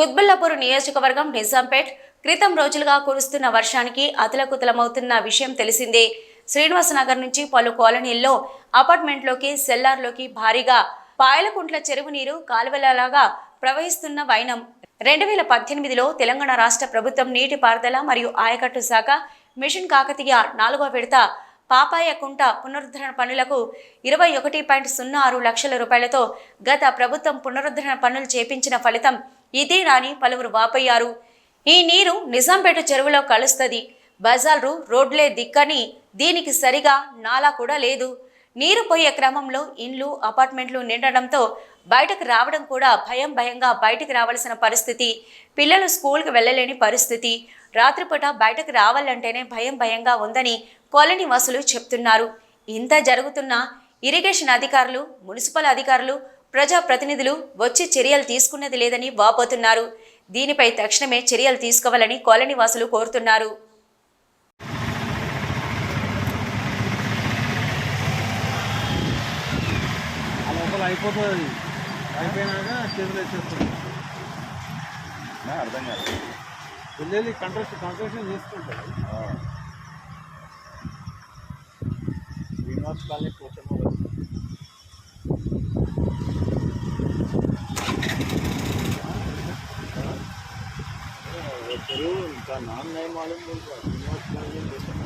కుత్బుల్లాపూర్ నియోజకవర్గం నిజాంపేట్ క్రితం రోజులుగా కురుస్తున్న వర్షానికి అతలకుతలమవుతున్న విషయం తెలిసిందే. శ్రీనివాసనగర్ నుంచి పలు కాలనీల్లో అపార్ట్మెంట్లోకి సెల్లార్లోకి భారీగా పాయలకుంట్ల చెరువు నీరు కాలువలలాగా ప్రవహిస్తున్న వైనం. 2018లో తెలంగాణ రాష్ట్ర ప్రభుత్వం నీటిపారుదల మరియు ఆయకట్టు శాఖ మిషన్ కాకతీయ 4వ విడత పాపాయకుంట పునరుద్ధరణ పనులకు 21.06 లక్షల రూపాయలతో గత ప్రభుత్వం పునరుద్ధరణ పనులు చేపించిన ఫలితం ఇదేనని పలువురు వాపోయారు. ఈ నీరు నిజాంపేట చెరువులో కలుస్తుంది. బజార్లు రోడ్లే దిక్కని దీనికి సరిగా నాలా కూడా లేదు. నీరు పోయే క్రమంలో ఇండ్లు అపార్ట్మెంట్లు నిండడంతో బయటకు రావడం కూడా భయంగా బయటకు రావాల్సిన పరిస్థితి. పిల్లలు స్కూల్కి వెళ్ళలేని పరిస్థితి. రాత్రిపూట బయటకు రావాలంటేనే భయంగా ఉందని కాలనీ వాసులు చెప్తున్నారు. ఇంత జరుగుతున్నా ఇరిగేషన్ అధికారులు, మున్సిపల్ అధికారులు, ప్రజాప్రతినిధులు వచ్చి చర్యలు తీసుకున్నది లేదని వాపోతున్నారు. దీనిపై తక్షణమే చర్యలు తీసుకోవాలని కాలనీ వాసులు కోరుతున్నారు. అయిపోతుంది, అయిపోయినాక చేతులు వేసేస్తుంది. అర్థం కాదు, వెళ్ళి కంట్రక్షన్ చేసుకుంటారు. శ్రీనివాస్ కాలనీ పోషణ చెరువు ఇంకా నాన్న నయం మాలూम बोलता శ్రీనివాస్ కాలనీ పోషణ